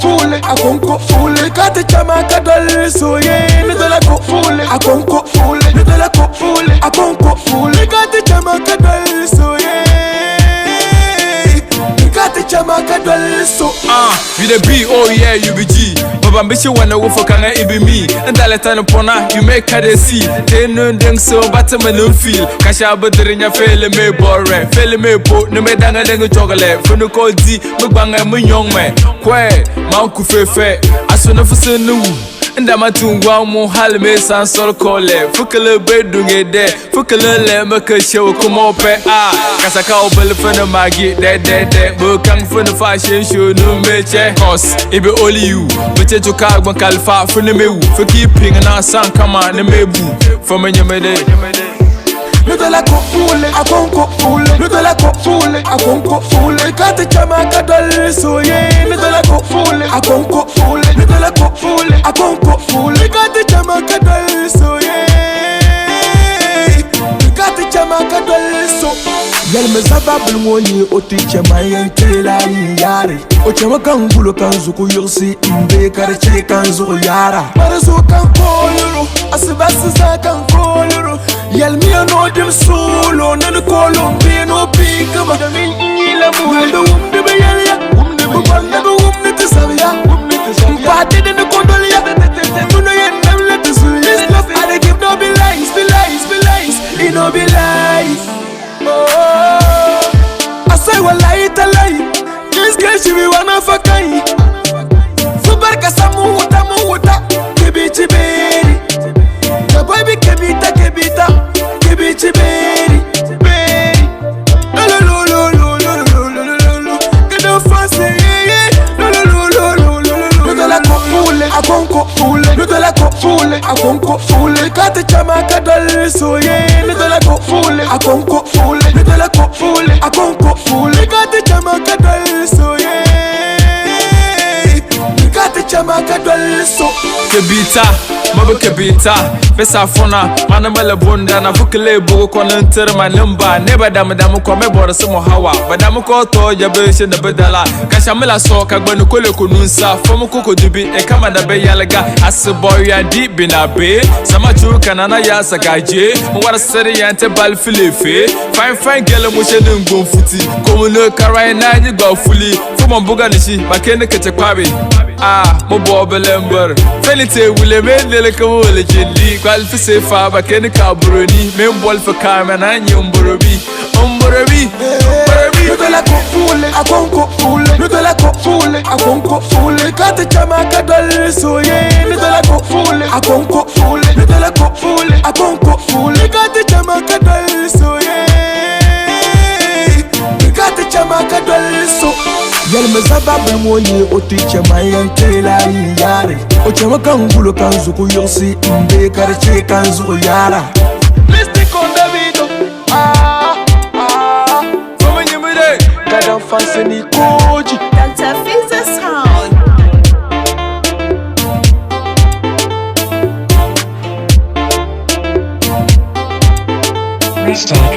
fule, akonko fule. Kati chama kadal soye, nidala ko fule, akonko fule, nidala ko fule, akonko fule. Kati chama kadal soye, kati chama kadal so. You the B, oh yeah, you be G. But ambition when I work for can it be me? And that let pona, you make her see. They know them so, but I'm no feel. Kasha in your fail me boring, fail me boat, no me dang a chocolate. For no cold D, Mubang and my young man. Quay, Mount Kufe, I saw no for new. And I'm a tune one more halme sans sol call it. Fuckle bed doing it there. Fuckle make a show come up. Cause I call Belfan and Maggie, dead. But come from the fashion show, no match. Cause it be only you. But you took out one calfa for the me for keeping an answer. Come on, the mebu from your mede. Nidala ko fule, akonko fule. Nidala ko fule, akonko fule. Kati chama kadal soye. Nidala ko fule, akonko fule. Nidala ko fule, akonko fule. Kati chama kadal soye. Kati chama kadal so. Yal me zababul ngoni oti chama yentela yari. O chama kangulo kanzuku yursi imbe karche kanzuku yara. Marazo kankoloro, asibasi za kankoloro. Yal mi no dem solo na Colombia no pikama. Ila mu da wumde be yalla, wumde be banda be wumde tsabya. Party de no kondolia, no yen dem let us this love. I dey give no be lies, it no be lies. Oh, I say wallahi talai, this girl she be one of a kind. Super kasamu wuta, kebichi beri. The boy be kebita, kebichi beri. Get off fancy, nidala ko fule, akonko fule. Nidala ko fule, akonko fule. Kati chama kadal soye. Nidala ko fule, akonko fule. Nidala ko fule, akonko fule. Kati chama kadal soye. Kati chama kadal so. Kebita, Maba Kebita, Vesa Fona, Manamala Bunda, na Fukale Bogo Konenter, my number, never damamu come aboard some hawa, but Damuko to Jabation the Bedala, Kashamela Soka, Banukole Kununsa, Fomuko Dubi, a Kamada Bayalaga, as a boy and deep in a bay, Samachu Kanana Yasagaje, what a city and Tebal Philippe, fine girl motion and go footy, Komuno Karana, you go fully, from Buganishi, Makena Kachakabi. Mo Bobelember, Felite will make the Lacawole Jelly, Qualfi Faba, Kenny Cabroni, Membol for Carmen and Yumborobi, Nidala ko fule, akonko fule. Nidala ko fule, akonko fule. Kati chama kadal soye. Nidala ko fule, akonko fule. Nidala ko fule, akonko fule. Kati chama kadal soye. Kati chama kadal so. Yal me zababul ngoni oti chama yentela yari. O chama kangulo kanzuku yursi imbe karche kanzuku yara. Mystic on the video. Gadam fancy ni koji. Dr. Fizz sound. Mistake.